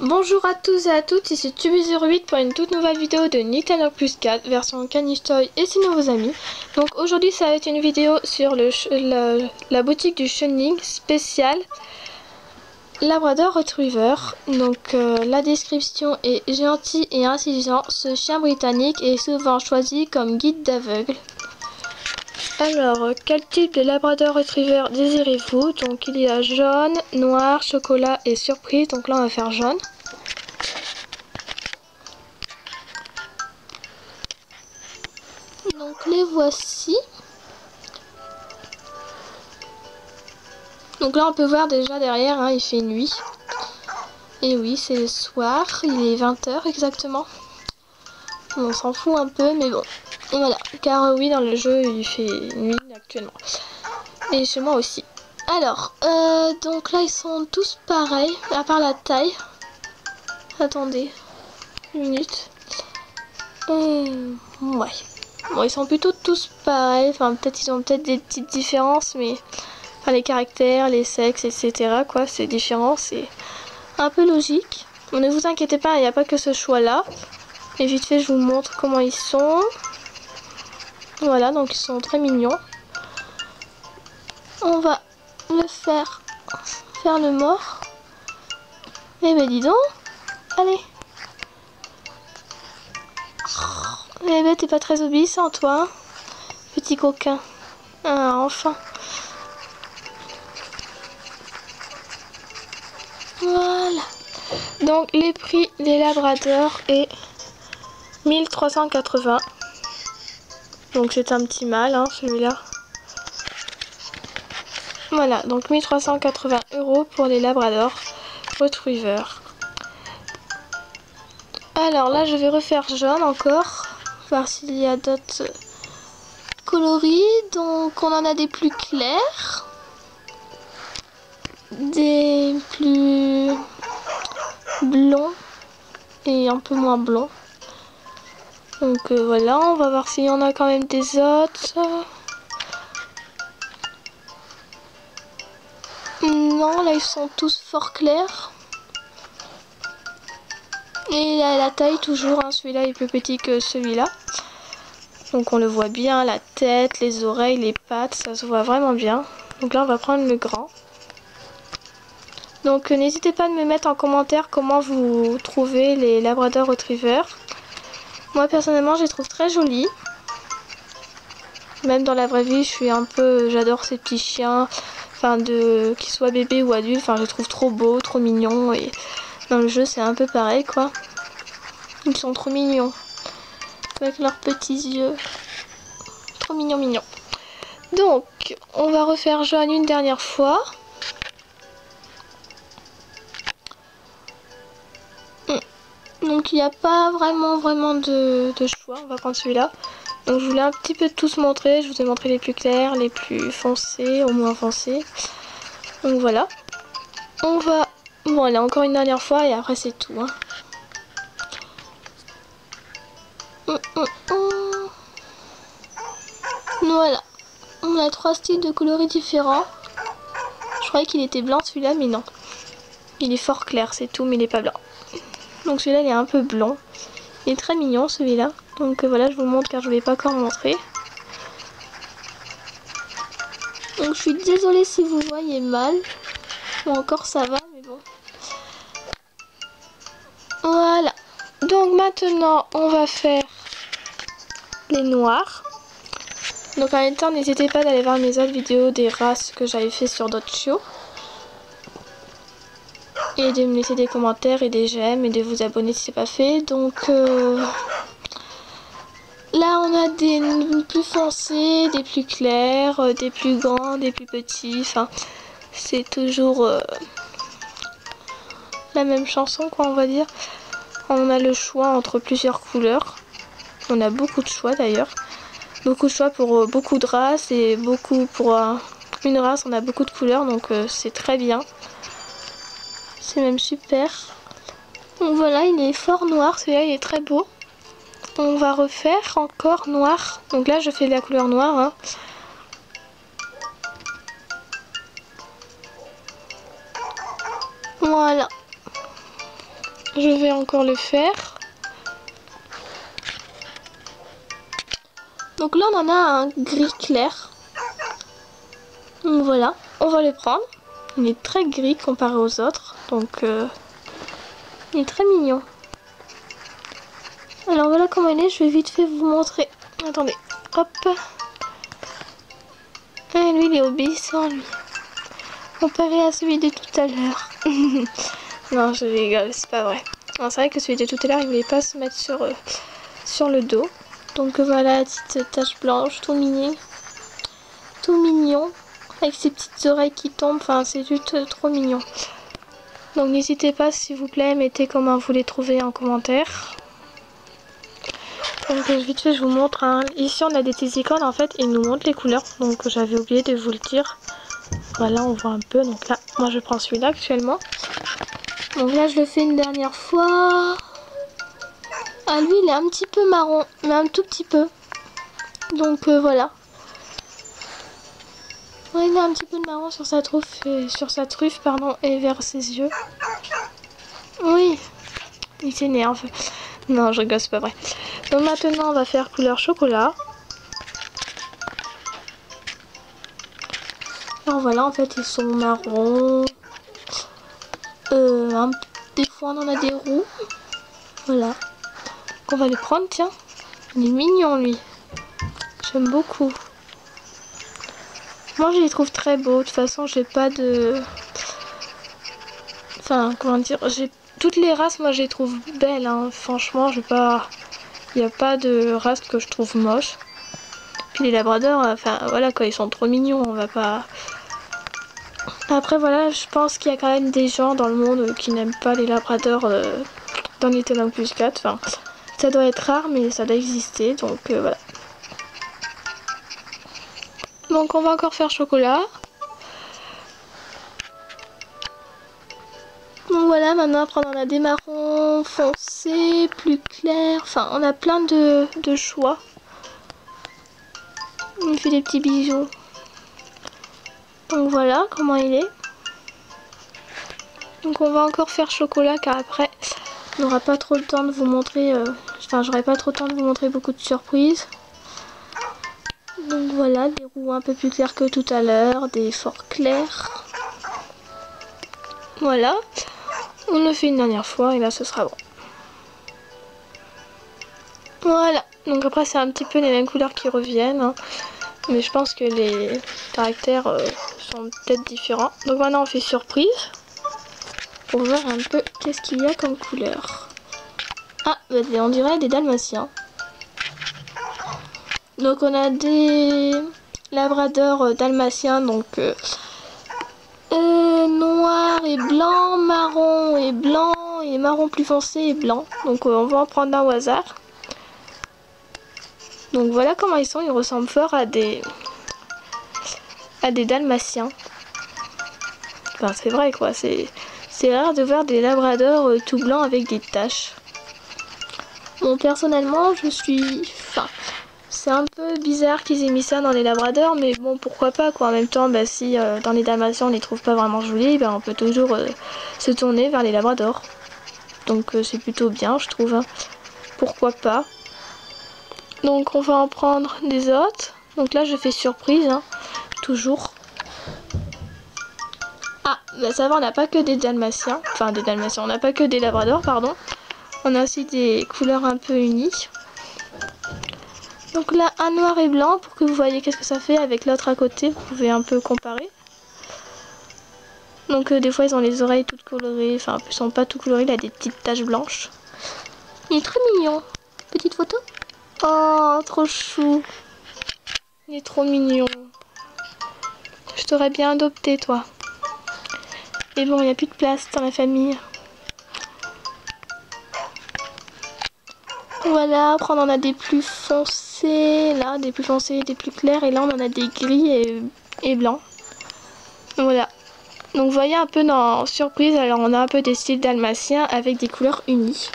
Bonjour à tous et à toutes, ici Tubi08 pour une toute nouvelle vidéo de Nintendo Plus 4 version Caniche Toy et ses nouveaux amis. Donc aujourd'hui ça va être une vidéo sur la boutique du Chunling spécial Labrador Retriever. Donc la description est gentil et intelligent, ce chien britannique est souvent choisi comme guide d'aveugle. Alors, quel type de Labrador Retriever désirez-vous? Donc il y a jaune, noir, chocolat et surprise. Donc là on va faire jaune. Donc les voici. Donc là on peut voir déjà derrière, hein, il fait nuit. Et oui, c'est le soir, il est 20 h exactement. On s'en fout un peu, mais bon. Voilà, car oui, dans le jeu il fait nuit actuellement. Et chez moi aussi. Alors, donc là ils sont tous pareils, à part la taille. Attendez, une minute. Ouais. Bon, ils sont plutôt tous pareils. Enfin, peut-être ils ont peut-être des petites différences, mais enfin, les caractères, les sexes, etc. quoi, c'est différent, c'est un peu logique. Bon, ne vous inquiétez pas, il n'y a pas que ce choix-là. Et vite fait, je vous montre comment ils sont. Voilà, donc ils sont très mignons. On va le faire le mort. Eh ben dis donc, allez. Eh ben t'es pas très obéissant toi, hein, petit coquin. Ah, enfin. Voilà. Donc les prix des labradors est 1380. Donc c'est un petit mâle, hein, celui-là. Voilà, donc 1380 € pour les labradors Retriever. Alors là je vais refaire jaune encore, voir s'il y a d'autres coloris. Donc on en a des plus clairs, des plus blonds et un peu moins blonds. Donc voilà, on va voir s'il y en a quand même des autres. Non, là ils sont tous fort clairs. Et la taille toujours, hein, celui-là est plus petit que celui-là. Donc on le voit bien, la tête, les oreilles, les pattes, ça se voit vraiment bien. Donc là on va prendre le grand. Donc n'hésitez pas à me mettre en commentaire comment vous trouvez les Labrador Retriever. Moi personnellement je les trouve très jolis. Même dans la vraie vie j'adore ces petits chiens. Enfin qu'ils soient bébés ou adultes, enfin je les trouve trop beaux, trop mignons. Et dans le jeu c'est un peu pareil quoi. Ils sont trop mignons. Avec leurs petits yeux. Trop mignons mignons. Donc on va refaire jaune une dernière fois. Donc il n'y a pas vraiment de choix. On va prendre celui-là. Donc je voulais un petit peu tous montrer. Je vous ai montré les plus clairs, les plus foncés, au moins foncés. Donc voilà. On va... Voilà, encore une dernière fois et après c'est tout. Hein. Voilà. On a 3 styles de coloris différents. Je croyais qu'il était blanc celui-là, mais non. Il est fort clair, c'est tout, mais il n'est pas blanc. Donc celui-là, il est un peu blanc. Il est très mignon celui-là. Donc voilà, je vous montre car je ne vais pas encore montrer. Donc je suis désolée si vous voyez mal. Ou encore ça va, mais bon. Voilà. Donc maintenant, on va faire les noirs. Donc en même temps, n'hésitez pas d'aller voir mes autres vidéos des races que j'avais fait sur d'autres chiots. Et de me laisser des commentaires et des j'aime et de vous abonner si c'est pas fait. Donc là on a des plus foncés, des plus clairs, des plus grands, des plus petits. Enfin c'est toujours la même chanson quoi on va dire. On a le choix entre plusieurs couleurs. On a beaucoup de choix d'ailleurs. Beaucoup de choix pour beaucoup de races et beaucoup pour une race on a beaucoup de couleurs donc c'est très bien. C'est même super. Donc voilà, il est fort noir, celui-là il est très beau. On va refaire encore noir. Donc là je fais de la couleur noire. Hein. Voilà. je vais encore le faire. Donc là on en a un gris clair. Donc voilà, on va le prendre. Il est très gris comparé aux autres, donc il est très mignon. Alors voilà comment il est, je vais vite fait vous montrer. Attendez, hop. Et lui il est obéissant lui. Comparé à celui de tout à l'heure. Non, je rigole, c'est pas vrai. C'est vrai que celui de tout à l'heure il voulait pas se mettre sur le dos. Donc voilà la petite tache blanche, tout mignon. Tout mignon. Avec ses petites oreilles qui tombent, enfin c'est juste trop mignon. Donc n'hésitez pas s'il vous plaît, mettez comment vous les trouvez en commentaire. Donc vite fait je vous montre, hein. Ici on a des petites icônes en fait, ils nous montrent les couleurs, donc j'avais oublié de vous le dire. Voilà, on voit un peu, donc là moi je prends celui-là actuellement. Donc là je le fais une dernière fois. Ah lui il est un petit peu marron, mais un tout petit peu. Donc voilà. Ouais, il a un petit peu de marron sur sa truffe, pardon, et vers ses yeux. Oui, il s'énerve. Non, je rigole, c'est pas vrai. Donc maintenant, on va faire couleur chocolat. Alors voilà, en fait, ils sont marrons. Des fois, on en a des roux. Voilà. Donc, on va les prendre, tiens. Il est mignon, lui. J'aime beaucoup. Moi, je les trouve très beaux. De toute façon, j'ai pas de... Enfin, comment dire, toutes les races, moi, je les trouve belles, hein. Franchement, j'ai pas... Il n'y a pas de race que je trouve moche. Puis les labradors, enfin, voilà, quoi, ils sont trop mignons, on va pas... Après, voilà, je pense qu'il y a quand même des gens dans le monde qui n'aiment pas les labradors dans Nintendo Plus 4. Enfin, ça doit être rare, mais ça doit exister, donc voilà. Donc, on va encore faire chocolat. Donc voilà, maintenant après on a des marrons foncés, plus clairs, enfin on a plein de choix. On fait des petits bijoux. Donc voilà comment il est. Donc on va encore faire chocolat car après on n'aura pas trop le temps de vous montrer, enfin j'aurai pas trop le temps de vous montrer beaucoup de surprises. Donc voilà, des roux un peu plus clairs que tout à l'heure, des forts clairs. Voilà. On le fait une dernière fois et là ce sera bon. Voilà, donc après c'est un petit peu les mêmes couleurs qui reviennent, hein. Mais je pense que les caractères sont peut-être différents. Donc maintenant on fait surprise pour voir un peu qu'est-ce qu'il y a comme couleur. Ah, bah, on dirait des dalmatiens. Donc on a des labradors dalmatiens, donc noir et blanc, marron et blanc et marron plus foncé et blanc. Donc on va en prendre un au hasard. Donc voilà comment ils sont, ils ressemblent fort à des dalmatiens. Enfin c'est vrai quoi, c'est rare de voir des labradors tout blancs avec des taches. Bon personnellement je suis... Enfin, c'est un peu bizarre qu'ils aient mis ça dans les labradors, mais bon pourquoi pas quoi. En même temps, bah, si dans les dalmatiens on les trouve pas vraiment jolis, bah, on peut toujours se tourner vers les labradors. Donc c'est plutôt bien je trouve, hein. Pourquoi pas. Donc on va en prendre des autres. Donc là je fais surprise, hein, toujours. Ah, bah ça va, on n'a pas que des dalmatiens. Enfin des dalmatiens, on n'a pas que des labradors, pardon. On a aussi des couleurs un peu uniques. Donc là un noir et blanc pour que vous voyez qu'est-ce que ça fait avec l'autre à côté. Vous pouvez un peu comparer. Donc des fois ils ont les oreilles toutes colorées. Enfin ils sont pas tout colorés, il a des petites taches blanches. Il est très mignon. Petite photo. Oh, trop chou. Il est trop mignon. Je t'aurais bien adopté, toi. Mais bon, il n'y a plus de place dans la famille. Voilà, après on en a des plus foncés, là, des plus foncés, des plus clairs. Et là, on en a des gris et blancs. Voilà. Donc, vous voyez un peu dans surprise, alors on a un peu des styles dalmatiens avec des couleurs unies.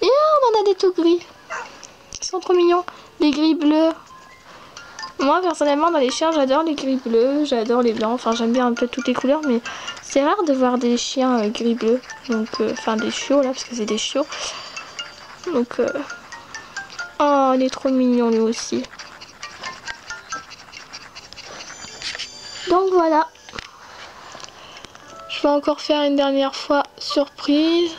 Et on en a des tout gris. Ils sont trop mignons. Des gris bleus. Moi personnellement dans les chiens j'adore les gris bleus, j'adore les blancs, enfin j'aime bien un peu toutes les couleurs, mais c'est rare de voir des chiens gris bleus, donc enfin des chiots là parce que c'est des chiots. Donc oh il est trop mignon lui aussi. Donc voilà. Je vais encore faire une dernière fois surprise.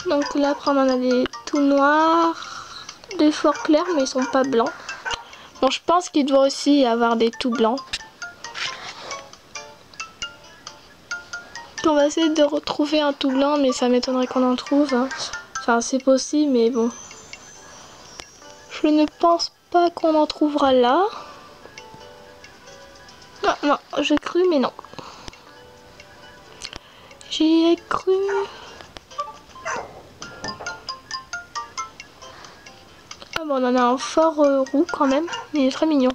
Donc là après on en a des tout noirs, des fort clairs mais ils sont pas blancs. Bon je pense qu'il doit aussi y avoir des tout blancs. On va essayer de retrouver un tout blanc mais ça m'étonnerait qu'on en trouve. Hein. Enfin c'est possible mais bon. Je ne pense pas qu'on en trouvera là. Non, non, j'ai cru mais non. J'y ai cru. Ah bon, on en a un fort roux quand même, mais il est très mignon.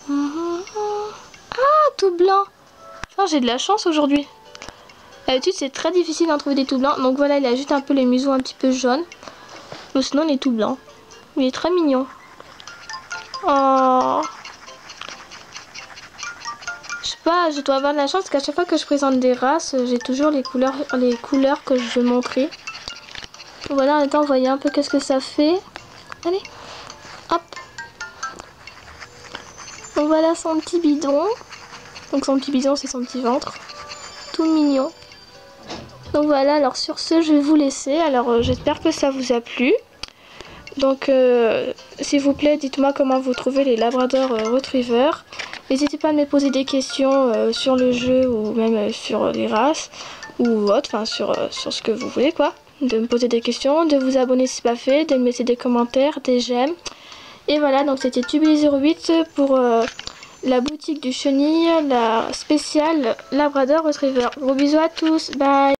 Ah, tout blanc. Enfin, j'ai de la chance aujourd'hui. D'habitude, c'est très difficile d'en trouver des tout blancs. Donc voilà, il a juste un peu les museaux un petit peu jaunes. Mais sinon, il est tout blanc. Il est très mignon. Oh. Je sais pas, je dois avoir de la chance parce qu'à chaque fois que je présente des races, j'ai toujours les couleurs que je veux montrer. Voilà, en attendant, voyez un peu qu'est-ce que ça fait. Allez, hop. Donc voilà son petit bidon. Donc son petit bidon, c'est son petit ventre. Tout mignon. Donc voilà, alors sur ce, je vais vous laisser. Alors j'espère que ça vous a plu. Donc s'il vous plaît, dites-moi comment vous trouvez les Labrador Retriever. N'hésitez pas à me poser des questions sur le jeu ou même sur les races ou autre, enfin sur ce que vous voulez quoi. De me poser des questions, de vous abonner si ce n'est pas fait, de me laisser des commentaires, des j'aime. Et voilà, donc c'était Tubi08 pour la boutique du chenille, la spéciale Labrador Retriever. Gros bisous à tous, bye.